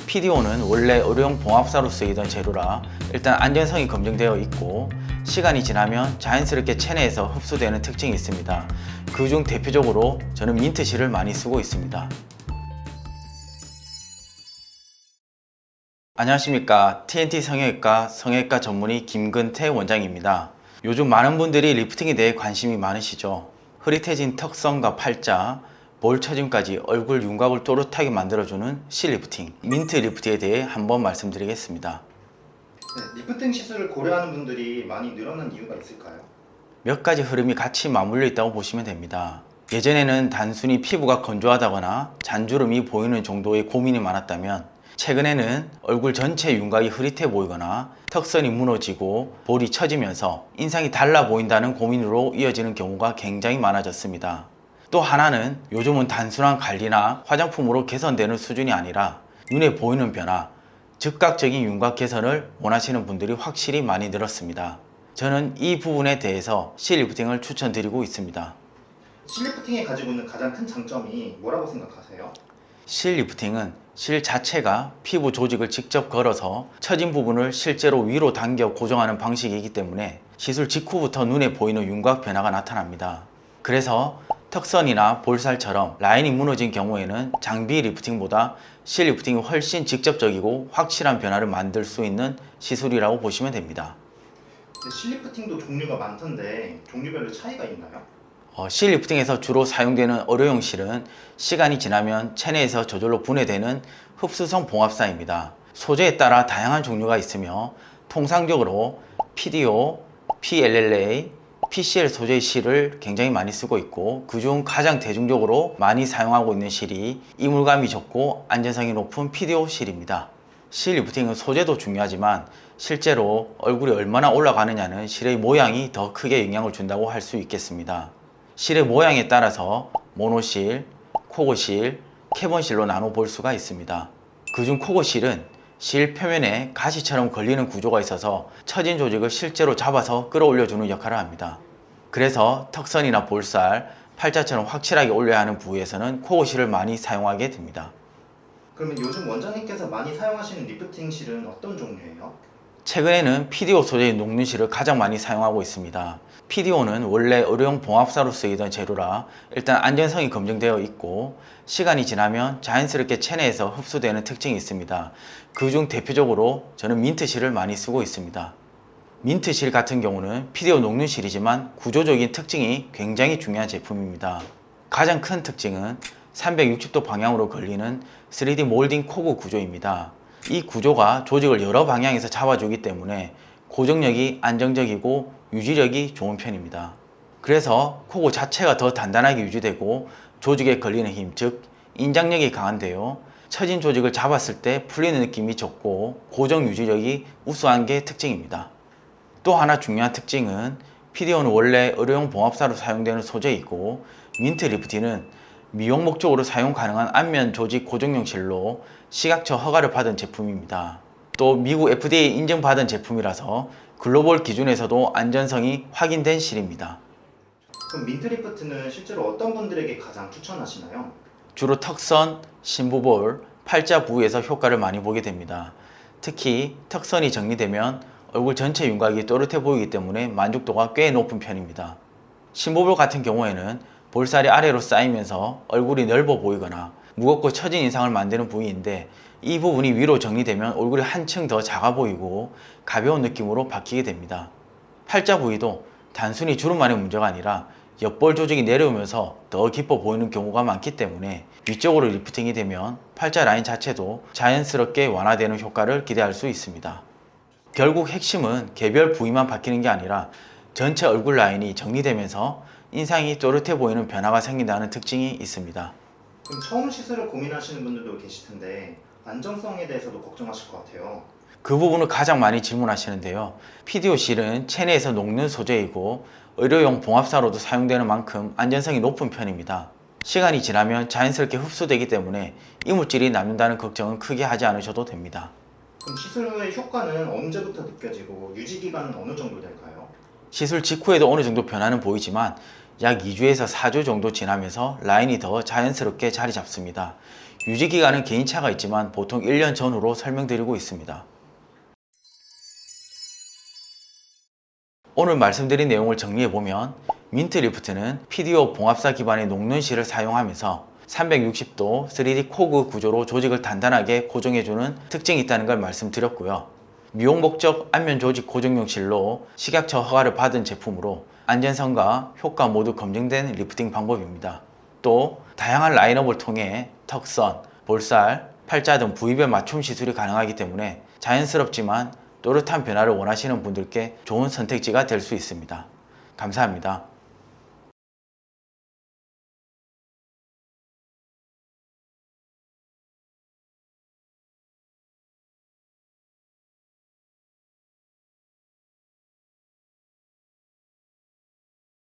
PDO는 원래 의료용 봉합사로 쓰이던 재료라 일단 안전성이 검증되어 있고 시간이 지나면 자연스럽게 체내에서 흡수되는 특징이 있습니다. 그중 대표적으로 저는 민트실을 많이 쓰고 있습니다. 안녕하십니까. TNT 성형외과 전문의 김근태 원장입니다. 요즘 많은 분들이 리프팅에 대해 관심이 많으시죠. 흐릿해진 턱선과 팔자, 볼 처짐까지 얼굴 윤곽을 또렷하게 만들어주는 실리프팅, 민트 리프트에 대해 한번 말씀드리겠습니다. 네, 리프팅 시술을 고려하는 분들이 많이 늘어난 이유가 있을까요? 몇 가지 흐름이 같이 맞물려 있다고 보시면 됩니다. 예전에는 단순히 피부가 건조하다거나 잔주름이 보이는 정도의 고민이 많았다면 최근에는 얼굴 전체 윤곽이 흐릿해 보이거나 턱선이 무너지고 볼이 처지면서 인상이 달라 보인다는 고민으로 이어지는 경우가 굉장히 많아졌습니다. 또 하나는 요즘은 단순한 관리나 화장품으로 개선되는 수준이 아니라 눈에 보이는 변화, 즉각적인 윤곽 개선을 원하시는 분들이 확실히 많이 늘었습니다. 저는 이 부분에 대해서 실리프팅을 추천드리고 있습니다. 실리프팅이 가지고 있는 가장 큰 장점이 뭐라고 생각하세요? 실리프팅은 실 자체가 피부 조직을 직접 걸어서 처진 부분을 실제로 위로 당겨 고정하는 방식이기 때문에 시술 직후부터 눈에 보이는 윤곽 변화가 나타납니다. 그래서 턱선이나 볼살처럼 라인이 무너진 경우에는 장비 리프팅보다 실리프팅이 훨씬 직접적이고 확실한 변화를 만들 수 있는 시술이라고 보시면 됩니다. 실리프팅도 종류가 많던데 종류별로 차이가 있나요? 실리프팅에서 주로 사용되는 의료용 실은 시간이 지나면 체내에서 저절로 분해되는 흡수성 봉합사입니다. 소재에 따라 다양한 종류가 있으며 통상적으로 PDO, PLLA, PCL 소재의 실을 굉장히 많이 쓰고 있고 그중 가장 대중적으로 많이 사용하고 있는 실이 이물감이 적고 안전성이 높은 PDO 실입니다. 실 리프팅은 소재도 중요하지만 실제로 얼굴이 얼마나 올라가느냐는 실의 모양이 더 크게 영향을 준다고 할 수 있겠습니다. 실의 모양에 따라서 모노실, 코고실, 캐번실로 나눠 볼 수가 있습니다. 그중 코고실은 실 표면에 가시처럼 걸리는 구조가 있어서 처진 조직을 실제로 잡아서 끌어올려주는 역할을 합니다. 그래서 턱선이나 볼살, 팔자처럼 확실하게 올려야 하는 부위에서는 코고실을 많이 사용하게 됩니다. 그러면 요즘 원장님께서 많이 사용하시는 리프팅 실은 어떤 종류예요? 최근에는 PDO 소재의 녹는실을 가장 많이 사용하고 있습니다. PDO는 원래 의료용 봉합사로 쓰이던 재료라 일단 안전성이 검증되어 있고 시간이 지나면 자연스럽게 체내에서 흡수되는 특징이 있습니다. 그중 대표적으로 저는 민트실을 많이 쓰고 있습니다. 민트실 같은 경우는 PDO 녹는실이지만 구조적인 특징이 굉장히 중요한 제품입니다. 가장 큰 특징은 360도 방향으로 걸리는 3D 몰딩 코구 구조입니다. 이 구조가 조직을 여러 방향에서 잡아주기 때문에 고정력이 안정적이고 유지력이 좋은 편입니다. 그래서 코구 자체가 더 단단하게 유지되고 조직에 걸리는 힘, 즉 인장력이 강한데요. 처진 조직을 잡았을 때 풀리는 느낌이 적고 고정 유지력이 우수한 게 특징입니다. 또 하나 중요한 특징은 PDO는 원래 의료용 봉합사로 사용되는 소재이고 민트 리프팅은 미용 목적으로 사용 가능한 안면 조직 고정용 실로 식약처 허가를 받은 제품입니다. 또 미국 FDA 인증받은 제품이라서 글로벌 기준에서도 안전성이 확인된 실입니다. 그럼 민트 리프트는 실제로 어떤 분들에게 가장 추천하시나요? 주로 턱선, 심부볼, 팔자 부위에서 효과를 많이 보게 됩니다. 특히 턱선이 정리되면 얼굴 전체 윤곽이 또렷해 보이기 때문에 만족도가 꽤 높은 편입니다. 심부볼 같은 경우에는 볼살이 아래로 쌓이면서 얼굴이 넓어 보이거나 무겁고 처진 인상을 만드는 부위인데 이 부분이 위로 정리되면 얼굴이 한층 더 작아 보이고 가벼운 느낌으로 바뀌게 됩니다. 팔자 부위도 단순히 주름만의 문제가 아니라 옆볼 조직이 내려오면서 더 깊어 보이는 경우가 많기 때문에 위쪽으로 리프팅이 되면 팔자 라인 자체도 자연스럽게 완화되는 효과를 기대할 수 있습니다. 결국 핵심은 개별 부위만 바뀌는 게 아니라 전체 얼굴 라인이 정리되면서 인상이 또렷해 보이는 변화가 생긴다는 특징이 있습니다. 그럼 처음 시술을 고민하시는 분들도 계실 텐데 안정성에 대해서도 걱정하실 것 같아요. 그 부분을 가장 많이 질문하시는데요. PDO 실은 체내에서 녹는 소재이고 의료용 봉합사로도 사용되는 만큼 안전성이 높은 편입니다. 시간이 지나면 자연스럽게 흡수되기 때문에 이물질이 남는다는 걱정은 크게 하지 않으셔도 됩니다. 그럼 시술 후의 효과는 언제부터 느껴지고 유지 기간은 어느 정도 될까요? 시술 직후에도 어느 정도 변화는 보이지만 약 2주에서 4주 정도 지나면서 라인이 더 자연스럽게 자리 잡습니다. 유지기간은 개인차가 있지만 보통 1년 전후로 설명드리고 있습니다. 오늘 말씀드린 내용을 정리해보면 민트리프트는 PDO 봉합사 기반의 녹는실을 사용하면서 360도 3D 코그 구조로 조직을 단단하게 고정해주는 특징이 있다는 걸 말씀드렸고요. 미용 목적 안면 조직 고정용 실로 식약처 허가를 받은 제품으로 안전성과 효과 모두 검증된 리프팅 방법입니다. 또 다양한 라인업을 통해 턱선, 볼살, 팔자 등 부위별 맞춤 시술이 가능하기 때문에 자연스럽지만 또렷한 변화를 원하시는 분들께 좋은 선택지가 될 수 있습니다. 감사합니다.